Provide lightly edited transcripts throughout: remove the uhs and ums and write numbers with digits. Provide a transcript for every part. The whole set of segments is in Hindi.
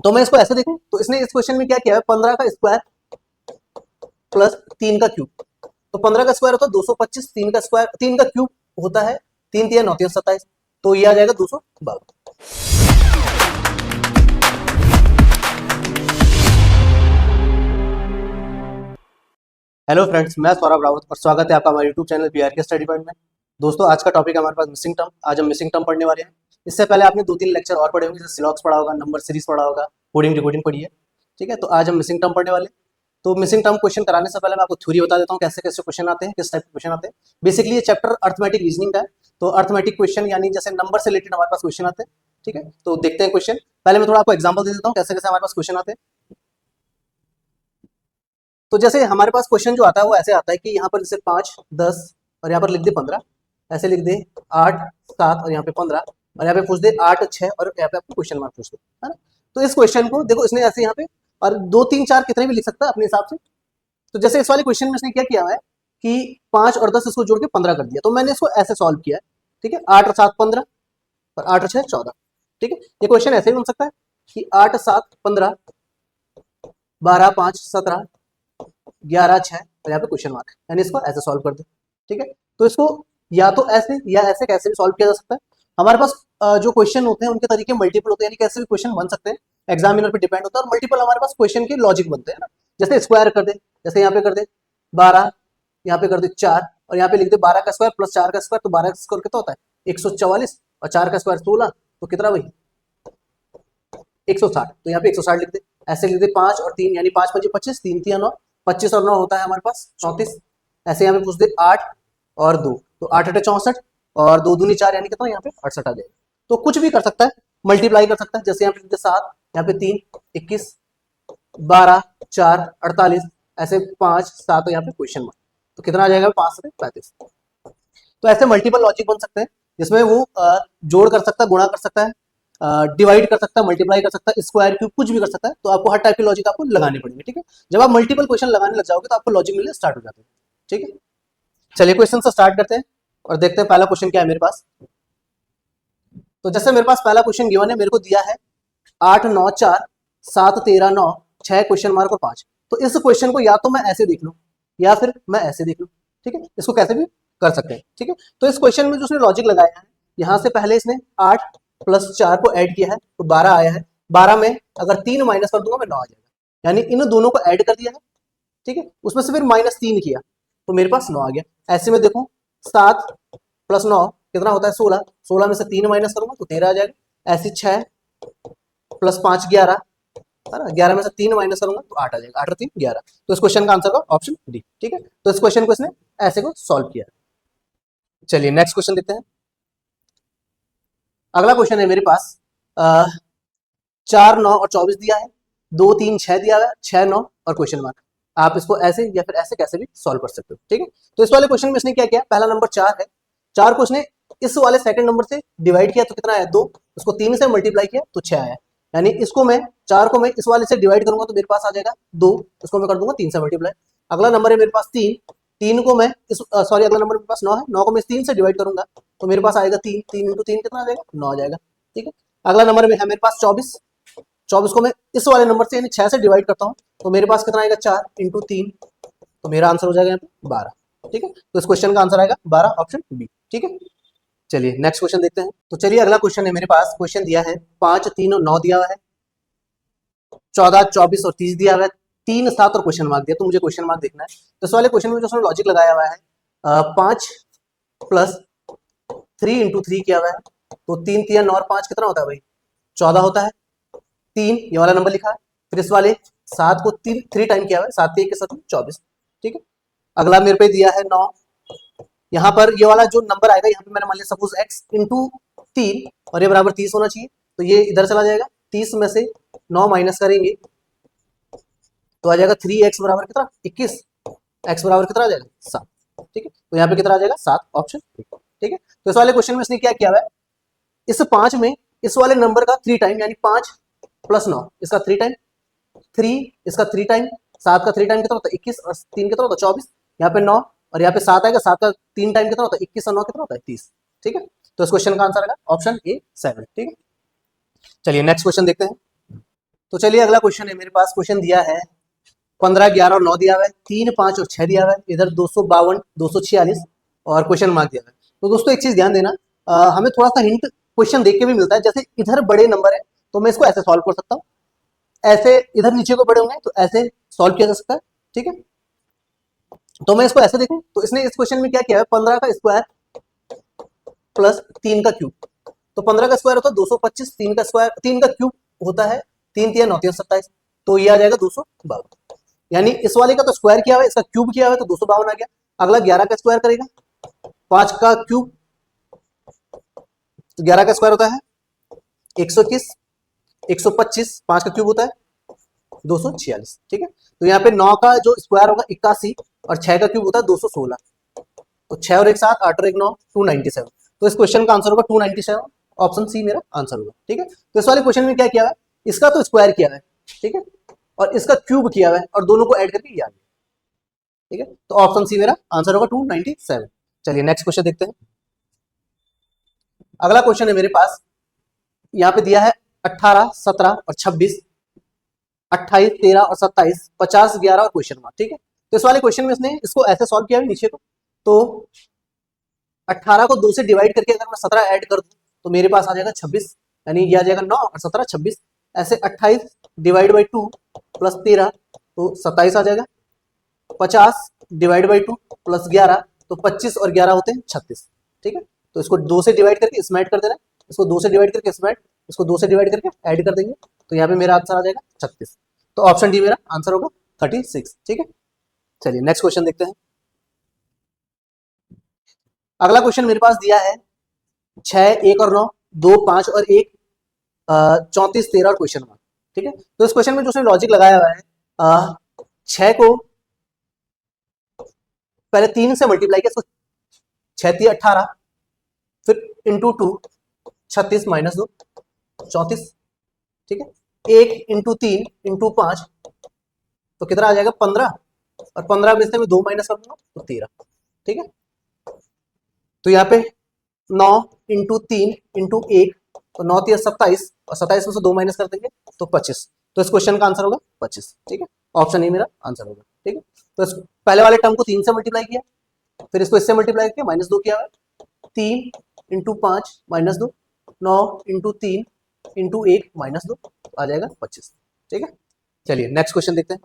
तो मैं इसको ऐसे देखूं तो इसने इस क्वेश्चन में क्या किया है, 15 का स्क्वायर प्लस 3 का क्यूब। तो 15 का स्क्वायर होता है 225, 3 का स्क्वायर 3 का क्यूब होता है 3 3 9 3 27, तो ये आ जाएगा 252। हेलो फ्रेंड्स, मैं सौरभ रावत और स्वागत है आपका हमारे यूट्यूब चैनल पीआर के स्टडी पॉइंट में। दोस्तों, आज का टॉपिक है हमारे पास मिसिंग टर्म। आज हम मिसिंग टर्म पढ़ने वाले हैं। इससे पहले आपने 2-3 लेक्चर और पढ़े होंगे, जैसे सिलॉक्स पढ़ा होगा, नंबर सीरीज पढ़ा होगा, कोडिंग डिकोडिंग पढ़ी है। ठीक है, तो आज हम मिसिंग टर्म पढ़ने वाले हैं। तो मिसिंग टर्म क्वेश्चन कराने से पहले मैं आपको थ्योरी बता देता हूँ, कैसे कैसे क्वेश्चन आते हैं, किस टाइप के क्वेश्चन आते हैं। बेसिकली ये चैप्टर अर्थमेटिक रीजनिंग का है। तो अर्थमेटिक क्वेश्चन यानी जैसे नंबर से रिलेटेड हमारे पास क्वेश्चन आते हैं। ठीक है, तो देखते हैं क्वेश्चन। पहले मैं थोड़ा आपको एग्जाम्पल दे देता हूँ कैसे कैसे हमारे पास क्वेश्चन आते हैं। तो जैसे हमारे पास क्वेश्चन जो आता है वो ऐसे आता है कि यहाँ पर जैसे 5, 10 और यहाँ पर लिख दे 15, ऐसे लिख दे 8, 7 और यहाँ पे 15, और यहाँ पे पूछ दे 8, 6 और यहाँ पे आपको क्वेश्चन मार्क पूछ दे, है ना। तो इस क्वेश्चन को देखो, इसने ऐसे यहाँ पे और 2, 3, 4 कितने भी लिख सकता है अपने हिसाब से। तो जैसे इस वाले क्वेश्चन में इसने क्या किया हुआ है कि 5 और 10 इसको जोड़ के 15 कर दिया, तो मैंने इसको ऐसे सॉल्व किया है। ठीक है, 8 और 7 15 और 8 और 6 14। ठीक है, ये क्वेश्चन ऐसे भी बन सकता है कि 8, 7, 15, 12, 5, 17, 11, 6 और यहाँ पे क्वेश्चन मार्क, यानी इसको ऐसे सॉल्व कर दो। ठीक है, तो इसको या तो ऐसे या ऐसे कैसे भी सॉल्व किया जा सकता है। हमारे पास जो क्वेश्चन होते हैं उनके तरीके मल्टीपल होते हैं, यानी कैसे भी क्वेश्चन बन सकते हैं, एग्जामिनर पे डिपेंड होता है। और मल्टीपल हमारे पास क्वेश्चन के लॉजिक बनते हैं ना, जैसे स्क्वायर कर दे, जैसे यहाँ पे कर दे 12, यहाँ पे कर दे 4 और यहाँ पे लिख दे 12 का स्क्वायर प्लस 4 का स्क्वायर, तो 12 का स्क्वायर कितना होता है 144 और 4 का स्क्वायर 16, तो कितना वही 160, तो यहाँ पे 160 लिख दे। ऐसे लिख दे 5 और 3 यानी 5 5 25, 3 3 9, 25 और 9 होता है हमारे पास 34। ऐसे यहाँ पे पूछ दे 8 और 2, तो 8 8 64 और 2 दूनी 4 यानी कितना यहाँ पे 68 आ जाएगा। तो कुछ भी कर सकता है, मल्टीप्लाई कर सकता है, जैसे यहाँ पे लिख दे 7, यहाँ पे 3 21, 12 4 48, ऐसे 5 7 और यहाँ पे क्वेश्चन मार्क, तो कितना आ जाएगा 5 से 35। तो ऐसे मल्टीपल लॉजिक बन सकते हैं, जिसमें वो जोड़ कर सकता है, गुणा कर सकता है, डिवाइड कर सकता है, मल्टीप्लाई कर सकता है, स्क्वायर क्यूब कुछ भी कर सकता है। तो आपको हर टाइप की लॉजिक आपको लगानी पड़ेगी। ठीक है, जब आप मल्टीपल क्वेश्चन लगाने लग जाओगे तो आपको लॉजिक मिलने स्टार्ट हो जाते हैं। ठीक है, चलिए क्वेश्चन से स्टार्ट करते हैं और देखते हैं पहला क्वेश्चन क्या है मेरे पास। तो जैसे मेरे पास पहला क्वेश्चन गिवन है, मेरे को दिया है 8 9 4 7 13 9 6 क्वेश्चन मार्क और 5। तो इस क्वेश्चन को या तो मैं ऐसे देख लूं या फिर मैं ऐसे देख लूं। ठीक है, इसको कैसे भी कर सकते हैं। ठीक है, तो इस क्वेश्चन में जो उसने लॉजिक लगाया है, यहाँ से पहले इसने 8 प्लस 4 को ऐड किया है तो 12 आया है। 12 में अगर 3 माइनस कर दूंगा मैं 9 आ जाएगा, यानी इन दोनों को ऐड कर दिया है। ठीक है, उसमें से फिर -3 किया तो मेरे पास 9 आ गया। ऐसे में देखो 7 प्लस 9 कितना होता है 16, 16 में से 3 माइनस करूंगा तो 13 आ जाएगा। ऐसे 6 प्लस 5 11, है ना, 11 में से 3 माइनस करूंगा तो 8 आ जाएगा, 8 और 3 11। तो इस क्वेश्चन का आंसर का ऑप्शन डी। ठीक है, तो इस क्वेश्चन को इसने ऐसे को सॉल्व किया। चलिए नेक्स्ट क्वेश्चन देखते हैं। अगला क्वेश्चन है मेरे पास 4 9 और 24 दिया है, 2 3 6 दिया है, 6 9 और क्वेश्चन मार्क। आप इसको ऐसे या फिर ऐसे कैसे भी सॉल्व कर सकते हो। ठीक है, तो इस वाले क्वेश्चन में इसने क्या किया, पहला नंबर 4 है, 4 को इसने इस वाले सेकंड नंबर से डिवाइड किया तो कितना आया 2, उसको 3 से मल्टीप्लाई किया तो 6 आया। यानी इसको मैं 4 को मैं इस वाले से डिवाइड करूंगा तो मेरे पास आ जाएगा 2, इसको मैं कर दूंगा 3 से मल्टीप्लाई। अगला नंबर है मेरे पास 3, 3 को मैं इस सॉरी अगला नंबर मेरे पास 9 है, 9 को मैं 3 से डिवाइड करूंगा तो मेरे पास आएगा 3, 3 इंटू 3 कितना आ जाएगा 9 आ जाएगा। ठीक है, अगला नंबर में है मेरे पास 24, 24 को मैं इस वाले नंबर से यानी 6 से डिवाइड करता हूँ तो मेरे पास कितना आएगा 4 इंटू 3, तो मेरा आंसर हो जाएगा यहाँ पे 12। ठीक है, तो इस क्वेश्चन का आंसर आएगा 12, ऑप्शन बी। ठीक है, चलिए नेक्स्ट क्वेश्चन देखते हैं। तो चलिए अगला क्वेश्चन है मेरे पास, क्वेश्चन दिया है 5 3 और 9 दिया हुआ है, 14 24 और 30 दिया हुआ है, 3 7 और क्वेश्चन मार्क दिया, तो मुझे क्वेश्चन मार्क देखना है। तो इस वाले क्वेश्चन में जो उसने लॉजिक लगाया हुआ है 5 प्लस 3 इंटू 3 किया हुआ है, तो 3 3 9 और 5 कितना होता है भाई 14 होता है। 3 ये वाला नंबर लिखा है, फिर इस वाले 7 को 3 टाइम किया हुआ है, 7 के साथ 24। ठीक है, अगला मेरे पे दिया है 9, यहाँ पर ये वाला जो नंबर आएगा यहाँ पे मैंने मान लिया सपोज x इंटू 3 और ये बराबर 30 होना चाहिए, तो ये इधर चला जाएगा, 30 में से 9 माइनस करेंगे तो आ जाएगा 3x बराबर कितना 21, x बराबर कितना आ जाएगा 7। ठीक है, तो यहाँ पे कितना आ जाएगा 7, ऑप्शन। ठीक है, तो इस वाले क्वेश्चन में इसने क्या किया हुआ है, इस 5 में इस वाले नंबर का 3 टाइम यानी 5 प्लस 9 इसका 3 टाइम, 3 इसका 3 टाइम, 7 का 3 टाइम कितना होता है 21 और 3 कितना होता है 24, यहाँ पे 9 और यहाँ पे 7 आएगा, 7 का 3 टाइम कितना होता है 21 और 9 कितना होता है 30। ठीक है, तो इस क्वेश्चन का आंसर आएगा ऑप्शन ए 7। ठीक है, चलिए नेक्स्ट क्वेश्चन देखते हैं। तो चलिए अगला क्वेश्चन है मेरे पास। क्वेश्चन दिया है 15, 11 और 9 दिया हुआ है, 3, 5 और 6 दिया हुआ है, इधर 252, 246 और क्वेश्चन मार्क दिया हुआ है। तो दोस्तों एक चीज ध्यान देना, हमें थोड़ा सा हिंट क्वेश्चन देख के भी मिलता है। जैसे इधर बड़े नंबर है तो मैं इसको ऐसे सॉल्व कर सकता हूँ, ऐसे इधर नीचे को बड़े होंगे तो ऐसे सॉल्व किया जा सकता है, ठीक है। तो मैं इसको ऐसे देखूं तो इसने इस क्वेश्चन में क्या किया है, 15 का स्क्वायर प्लस 3 का क्यूब। तो 15 का स्क्वायर होता है 225, 3 का स्क्वायर 3 का क्यूब होता है 3 3 9 3 27, तो ये आ जाएगा 252। यानी इस वाले का तो स्क्वायर किया हुआ है, इसका क्यूब किया हुआ है तो 252 आ गया। अगला 11 का स्क्वायर करेगा, 5 का क्यूब, तो 11 का स्क्वायर होता है 121, 125, 5 का क्यूब होता है 246, ठीक है। तो यहाँ पे 9 का जो स्क्वायर होगा 81 और 6 का क्यूब होता है 216, तो 6 और 1 7, 8 और 1 9, 297। तो इस क्वेश्चन का आंसर होगा 297, ऑप्शन सी मेरा आंसर होगा, ठीक है। तो इस वाले क्वेश्चन में क्या किया है, इसका तो स्क्वायर किया है, ठीक है, और इसका क्यूब किया हुआ है और दोनों को ऐड करके ये आ गया, ठीक है। तो ऑप्शन सी मेरा आंसर होगा 297। चलिए नेक्स्ट क्वेश्चन देखते हैं। अगला क्वेश्चन है मेरे पास, यहाँ पे दिया है 18, 17 और 26, 28, 13 और 27, 50, 11 और क्वेश्चन मार्क, ठीक है। तो इस वाले क्वेश्चन में इसने इसको ऐसे सॉल्व किया है नीचे को, तो 18 को 2 से डिवाइड करके अगर मैं 17 ऐड कर दूं तो मेरे पास आ जाएगा 26, यानी ये आ जाएगा 9 और 17 26। ऐसे 28 डिवाइड बाई 2 प्लस 13 तो 27 आ जाएगा। 50 डिवाइड बाई 2 प्लस 11 तो 25 और 11 होते हैं 36, ठीक है। तो इसको 2 से डिवाइड करके इसमें ऐड कर देना है, इसको 2 से डिवाइड करके इसमें इसको 2 से डिवाइड करके ऐड कर देंगे, तो यहाँ पे मेरा आंसर आ जाएगा 36। तो ऑप्शन डी मेरा आंसर होगा 36, ठीक है। चलिए नेक्स्ट क्वेश्चन देखते हैं। अगला क्वेश्चन मेरे पास दिया है 6, 1 और 9, 2, 5 और 1, 34, 13 और क्वेश्चन मार्क, ठीक है। तो इस क्वेश्चन में जो उसने लॉजिक लगाया हुआ है, 6 को पहले 3 से मल्टीप्लाई किया, 6 3 18, फिर इंटू 2 36 माइनस 2 34, ठीक है। 1 इंटू 3 इंटू 5 तो कितना आ जाएगा 15, और 15 में से मैं 2 माइनस कर दूंगा तो 13, ठीक है। तो यहाँ पे 9 इंटू 3 इंटू 1 तो 9 3 27, और 27 में से 2 माइनस कर देंगे तो 25। तो इस क्वेश्चन का आंसर होगा 25, ठीक है। ऑप्शन ए मेरा आंसर होगा, ठीक है। तो इस पहले वाले टर्म को 3 से मल्टीप्लाई किया, फिर इसको इससे मल्टीप्लाई किया, माइनस 2 किया, 3 into 5 minus 2, 9 into 3 into 1 minus 2 आ जाएगा 25, ठीक है। चलिए नेक्स्ट क्वेश्चन देखते हैं।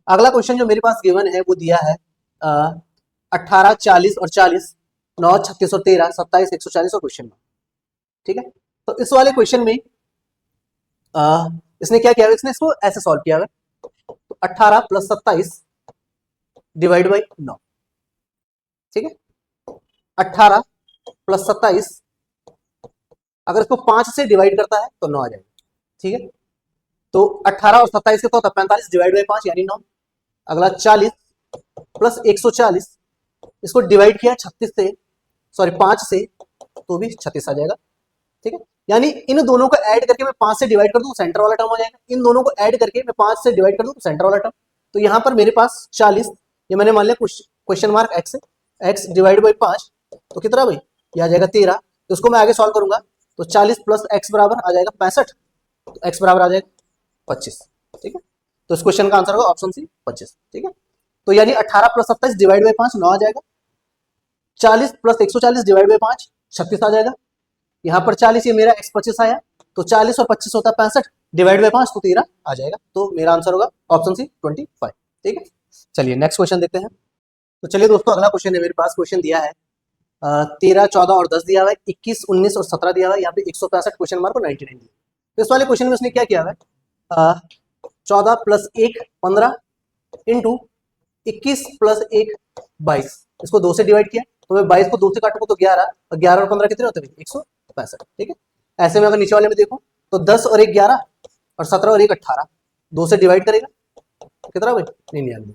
अगला क्वेश्चन जो मेरे पास गिवन है वो दिया है 18, 40 और 40, 9, 36 और 13, 27, 140 और क्वेश्चन मार्क, ठीक है। तो इस वाले क्वेश्चन में इसने क्या किया, इसने इसको ऐसे सॉल्व किया है, तो 18 प्लस 27 डिवाइड बाई 9, ठीक है। 18 प्लस 27 अगर इसको 5 से डिवाइड करता है तो 9 आ जाएगा, ठीक है। तो 18 और 27 का होता है 45 डिवाइड बाई 5 यानी 9। अगला 40 प्लस 140, इसको डिवाइड किया 36 से, सॉरी 5 से, तो भी 36 आ जाएगा, ठीक है। यानी इन दोनों को ऐड करके मैं 5 से डिवाइड कर दूं सेंटर वाला टर्म हो जाएगा, इन दोनों को ऐड करके मैं 5 से डिवाइड कर दूं तो सेंटर वाला टर्म। तो यहाँ पर मेरे पास 40, ये मैंने मान लिया क्वेश्चन मार्क एक्स है, एक्स डिवाइड बाई 5 तो कितना भाई, ये आ जाएगा 13। तो इसको मैं आगे सॉल्व करूंगा तो 40 प्लस एक्स बराबर आ जाएगा 65, तो एक्स बराबर आ जाएगा 25, ठीक है। तो इस क्वेश्चन का आंसर होगा ऑप्शन सी 25, ठीक है। तो यानी 18 प्लस 27 डिवाइड बाई 5 9 आ जाएगा, 40 प्लस 140 डिवाइड बाई 5 36 आ जाएगा, यहाँ पर 40 ये मेरा x 25 आया, तो 40 और 25 होता है 65 डिवाइड बाई 5 तो 13 आ जाएगा। तो मेरा आंसर होगा ऑप्शन सी 25, ठीक है। चलिए नेक्स्ट क्वेश्चन देखते हैं। तो चलिए दोस्तों अगला क्वेश्चन है मेरे पास। क्वेश्चन दिया है 13, 14 और 10 दिया हुआ है, 21, 19 और 17 दिया हुआ है, यहाँ पे 165 क्वेश्चन मार्क और 99 दिया। तो इस वाले क्वेश्चन में उसने क्या किया है, 14 प्लस 1 15 इंटू 21 प्लस 1 22, इसको 2 से डिवाइड किया, तो मैं 22 को 2 से काटूंगा तो 11, और 11 और 15 कितने होते हैं 165, ठीक है। ऐसे में अगर नीचे वाले में देखो तो 10 और 1 11 और 17 और 1 18, 2 से डिवाइड करेगा तो कितना भाई 99।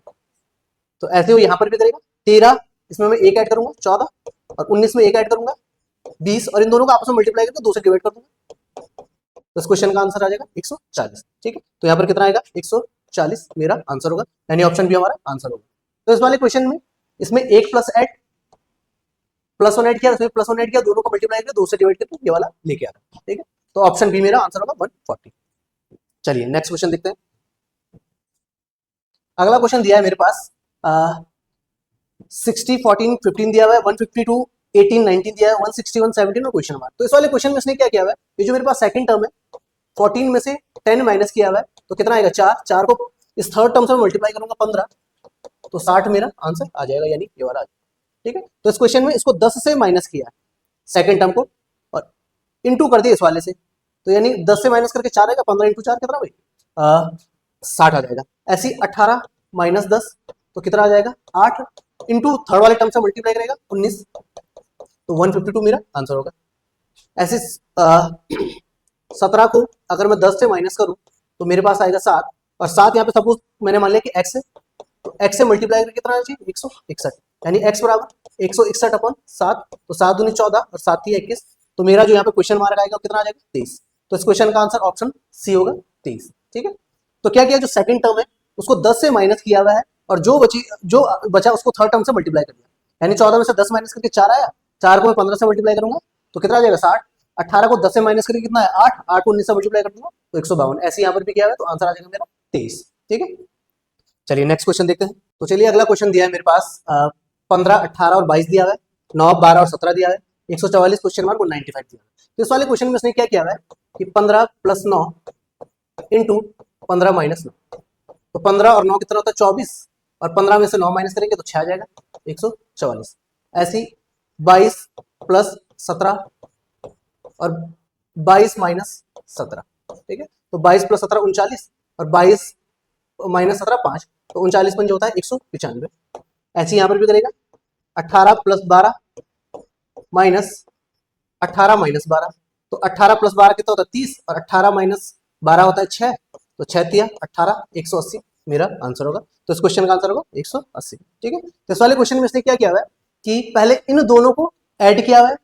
तो ऐसे वो यहाँ पर भी करेगा, 13 इसमें मैं 1 ऐड करूंगा 14, और 19 में 1 ऐड करूंगा 20, और इन दोनों को आपस में मल्टीप्लाई करके 2 से डिवाइड कर दूंगा, तो इस क्वेश्चन का आंसर आ जाएगा 140, ठीक है। तो यहाँ पर कितना आएगा 140 मेरा आंसर होगा, यानी ऑप्शन बी हमारा आंसर होगा। तो इस वाले क्वेश्चन में इसमें 1 प्लस प्लस 1 ऐड किया, इसमें प्लस 1 ऐड किया, दोनों को मल्टीप्लाई करके 2 से डिवाइड करके ये वाला लेके आ रहा है, ठीक है। तो ऑप्शन बी मेरा आंसर होगा 140। चलिए नेक्स्ट क्वेश्चन देखते हैं। अगला क्वेश्चन दिया है मेरे पास 60 14 15 दिया हुआ है, 152 18 19 दिया है, 161 17 और क्वेश्चन मार्क। तो इस वाले क्वेश्चन में इसने क्या किया हुआ है, ये जो मेरे पास सेकंड टर्म है 14 में से 10 माइनस किया हुआ है, तो कितना आएगा 4, 4 को इस थर्ड टर्म से मल्टीप्लाई करूंगा 15, तो 60 मेरा आंसर आ जाएगा, यानी ये वाला आ जाएगा। ठीक है, तो इस क्वेश्चन में इसको 10 से माइनस किया सेकंड टर्म को और इनटू कर दिया इस वाले से, तो यानी 10 से माइनस करके 4 आएगा, 15 इंटू 4 कितना भाई 60 आ जाएगा। ऐसी 18 माइनस 10 तो कितना आ जाएगा 8, इंटू थर्ड वाले टर्म से मल्टीप्लाई करेगा 19, तो 152 मेरा आंसर होगा। ऐसे 17 को अगर मैं 10 से माइनस करूं तो मेरे पास आएगा 7, और 7 यहाँ पे सपोज मैंने मान लिया कि x है, तो x से मल्टीप्लाई करके कितना आना चाहिए 161, यानी x बराबर 161 अपन 7, तो 7 दूनी 14 और 7 थी 21, तो मेरा जो यहाँ पे क्वेश्चन मार्क आएगा कितना आ जाएगा 23। तो इस क्वेश्चन का आंसर ऑप्शन सी होगा 23। ठीक है, तो क्या किया, जो सेकंड टर्म है उसको 10 से माइनस किया हुआ है और जो बचा उसको थर्ड टर्म से मल्टीप्लाई कर दिया, यानी 14 में से 10 माइनस करके 4 आया, 4 को मैं 15 से मल्टीप्लाई करूंगा तो कितना आ जाएगा 60, 18 को 10 से माइनस करके कितना है 8, 8 को 19 से मल्टीप्लाई कर दूंगा तो 152, ऐसे यहाँ पर भी किया हुआ है, तो आंसर आ जाएगा मेरा 23। ठीक है, चलिए नेक्स्ट क्वेश्चन देखते हैं। तो चलिए अगला क्वेश्चन दिया है मेरे पास 15 18 और 22 दिया हुआ है, 9 12 और 17 दिया है, 144 क्वेश्चन मार्क और 95 दिया है। तो इस वाले क्वेश्चन में उसने क्या किया हुआ है कि 15 प्लस 9 इंटू 15 माइनस 9, तो 15 और 9 कितना होता है 24, और 15 में से 9 माइनस करेंगे तो 6 आ जाएगा 144। ऐसी 22 प्लस 17 और 22 माइनस 17। ठीक है, तो 22 प्लस 17 39, और 22 माइनस 17 5, तो 39 पंजे होता है 195। ऐसे यहाँ पर भी करेगा 18 प्लस 12 माइनस 18 माइनस 12, तो 18 प्लस 12 कितना होता है 30, और 18 माइनस 12 होता है 6, तो 6 तिया 18 180 मेरा आंसर होगा। तो इस क्वेश्चन का आंसर होगा 180। ठीक है, तो इस वाले क्वेश्चन में इसने क्या किया हुआ है कि पहले इन दोनों को ऐड किया हुआ है,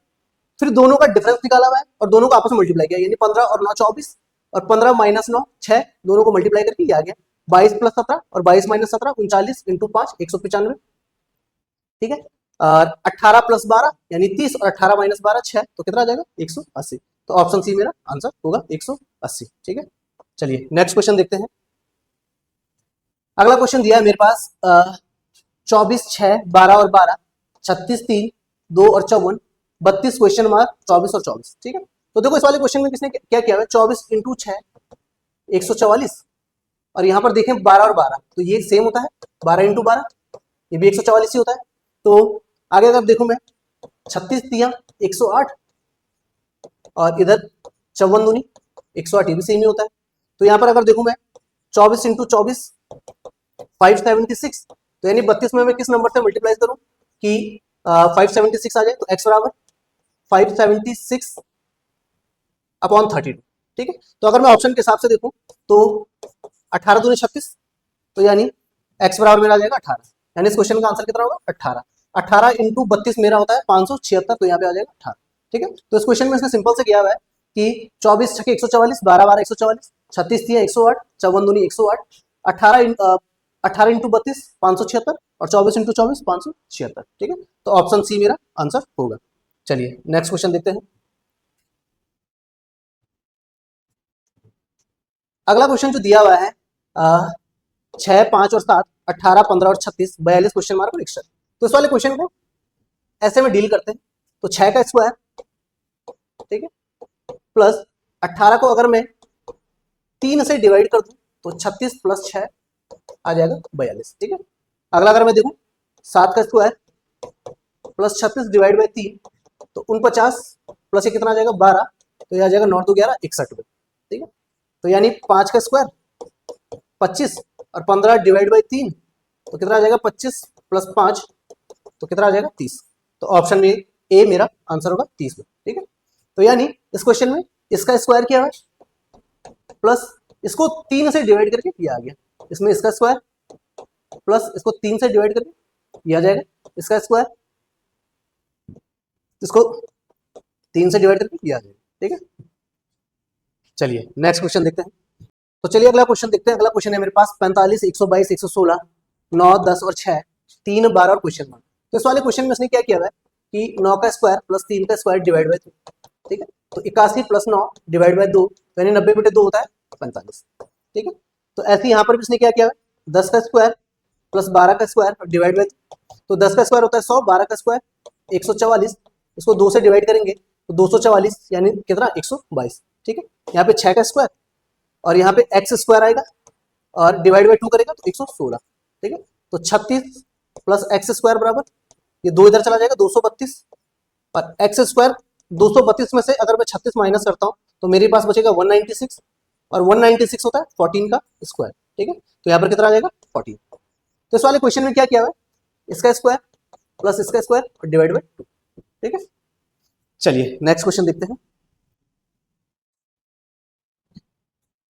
फिर दोनों का डिफरेंस निकाला हुआ है और दोनों को आपस में मल्टीप्लाई किया, यानी 15 और 9 24, और 15 माइनस 9 6, दोनों को मल्टीप्लाई करके ये आ गया 22 प्लस 17 और 22 माइनस 17 39 इंटू 5 195। ठीक है, और 18 प्लस 12 यानी 30, और 18 माइनस 12 6, तो कितना आ जाएगा 180। तो ऑप्शन सी मेरा आंसर होगा 180। ठीक है, चलिए नेक्स्ट क्वेश्चन देखते हैं। अगला क्वेश्चन दिया है मेरे पास 24 6 12 और 12, 36 3 2 और 54, 32 क्वेश्चन मार्क 24 और 24। ठीक है, तो देखो इस वाले क्वेश्चन में किसने क्या किया है 24 इंटू 6 144, और यहाँ पर देखें 12 और 12 तो ये सेम होता है, 12 इंटू 12 ये भी 144 ही होता है। तो आगे अगर देखूं मैं 36 दिया 108, और इधर 54 दूनी 108, ये भी सेम ही होता है। तो यहाँ पर अगर देखूं मैं 24 इंटू 24 576, तो यानी 32 में मैं किस नंबर से मल्टीप्लाई करूं कि 576 आ जाए, तो x बराबर 576 अपॉन 32। ठीक है, तो अगर मैं ऑप्शन के हिसाब से देखूं तो 18 दूनी 36, तो यानी x बराबर मेरा आ जाएगा 18, यानी इस क्वेश्चन का आंसर कितना होगा 18। 18 इंटू 32 मेरा होता है 576, तो यहाँ पे आ जाएगा 18। ठीक है, तो इस क्वेश्चन में इसने सिंपल से किया हुआ है कि 24 छके 144, 12 12 144, 36 दिया 108, 54 दूनी 108, 18 इंटू 32 576, और 24 इंटू 24 576। ठीक है, तो ऑप्शन सी मेरा आंसर होगा। चलिए नेक्स्ट क्वेश्चन देखते हैं। अगला क्वेश्चन जो दिया हुआ है 6 5 और 7 18 15 और 36 42 क्वेश्चन मार्क और 61। तो इस वाले क्वेश्चन को ऐसे में डील करते हैं, तो 6 का स्क्वायर, ठीक है, प्लस 18 को अगर मैं 3 से डिवाइड कर दूं तो 36 प्लस 6 आ जाएगा 42। ठीक है, अगला अगर मैं देखूं 7 का स्क्वायर प्लस 36 डिवाइड बाई 3, तो 49 प्लस ये कितना आ जाएगा 12, तो ये आ जाएगा 9 2 11 61। ठीक है, तो यानी 5 का स्क्वायर 25 और 15 डिवाइड बाई 3, तो कितना आ जाएगा 25 प्लस 5, तो कितना आ जाएगा 30। तो ऑप्शन में ए मेरा आंसर होगा 30 में। ठीक है, तो यानी इस क्वेश्चन में इसका स्क्वायर किया है प्लस इसको 3 से डिवाइड करके ये आ गया, इसमें इसका स्क्वायर प्लस इसको 3 से डिवाइड करके ये आ जाएगा इसका स्क्वायर, इसको 3 से डिवाइड करके ये आ जाएगा। ठीक है, चलिए नेक्स्ट क्वेश्चन देखते हैं। तो चलिए अगला क्वेश्चन देखते हैं। अगला क्वेश्चन है मेरे पास 45 122 116 9 10 और 6 3 12 और क्वेश्चन मार्क। तो इस वाले क्वेश्चन में इसने क्या किया है कि 9 का स्क्वायर प्लस 3 का स्क्वायर डिवाइड बाई 3, ठीक है। तो 81 प्लस 9 डिवाइड बाय 2, यानी 90 बटे 2 होता है 45। ठीक है। तो ऐसे यहाँ पर भी इसने क्या किया, 10 का स्क्वायर प्लस 12 का स्क्वायर डिवाइड बाय, तो 10 का स्क्वायर होता है 100, 12 का स्क्वायर 144, इसको 2 से डिवाइड करेंगे तो 244 यानी कितना 122। ठीक है। यहाँ पे 6 का स्क्वायर और यहाँ पे एक्स स्क्वायर आएगा और डिवाइड बाय 2 करेगा तो 116। ठीक है। तो 36 प्लस एक्स स्क्वायर बराबर, ये 2 इधर चला जाएगा 232, और एक्स स्क्वायर 232 में से अगर मैं 36 माइनस करता हूँ तो मेरे पास बचेगा 196, और 196 होता है 14 का स्क्वायर। ठीक है। तो यहाँ पर कितना आ जाएगा 14। तो इस वाले क्वेश्चन में क्या किया हुआ है, इसका स्क्वायर प्लस इसका स्क्वायर और डिवाइड बाय 2। ठीक है। चलिए नेक्स्ट क्वेश्चन देखते हैं।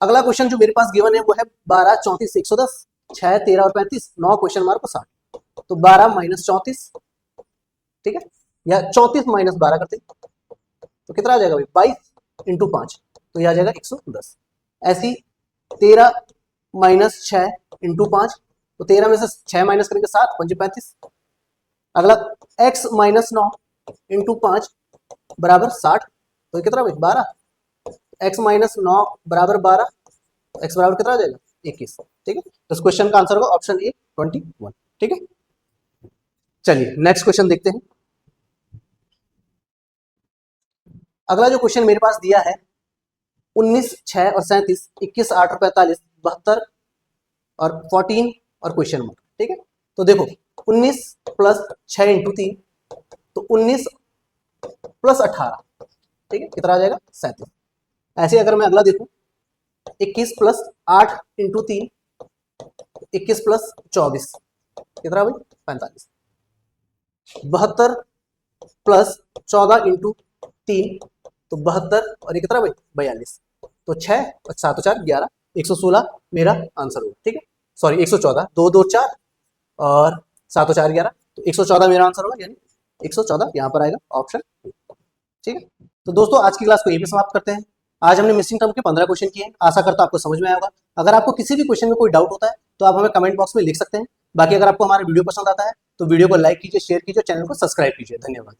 अगला क्वेश्चन जो मेरे पास गिवन है वो है 12, 34, 110, 6, 13 और 35, 9 क्वेश्चन मार्क 60। तो 12 माइनस 34, ठीक है, या 34 माइनस 12 करते तो कितना आ जाएगा भाई 22 इंटू 5, तो यह आ जाएगा 110। ऐसी 13 माइनस 6 इंटू 5, तो 13 में से 6 माइनस करेंगे 7, 5 35। अगला x माइनस 9 इंटू 5 बराबर 60, तो कितना भाई 12, x माइनस 9 बराबर 12, x बराबर कितना आ जाएगा 21। ठीक है। तो इस क्वेश्चन का आंसर होगा ऑप्शन ए 21। ठीक है। चलिए नेक्स्ट क्वेश्चन देखते हैं। अगला जो क्वेश्चन मेरे पास दिया है 19, 6 और 37, 21, 8 और 45, 72 और 14 और क्वेश्चन मार्क। ठीक है। तो देखो 19 प्लस 6 इंटू 3, तो 19 प्लस 18, ठीक है, कितना आ जाएगा 37। ऐसे अगर मैं अगला देखूं 21 प्लस 8 इंटू 3, 21 प्लस 24, कितना भाई 45। 72 प्लस 14 इंटू 3, तो 72 और ये कितना भाई 42, तो 6 और 7 और 4 11, 116 मेरा आंसर होगा। ठीक है। सॉरी 114, 2 2 4 और 7 और 4 11, तो 114 मेरा आंसर होगा, यानी 114 यहाँ पर आएगा ऑप्शन। ठीक है। तो दोस्तों आज की क्लास को यहीं पे समाप्त करते हैं। आज हमने मिसिंग टर्म के 15 क्वेश्चन किए हैं। आशा करता हूं आपको समझ में आया होगा। अगर आपको किसी भी क्वेश्चन में कोई डाउट होता है तो आप हमें कमेंट बॉक्स में लिख सकते हैं। बाकी अगर आपको हमारा वीडियो पसंद आता है तो वीडियो को लाइक कीजिए, शेयर कीजिए, चैनल को सब्सक्राइब कीजिए। धन्यवाद।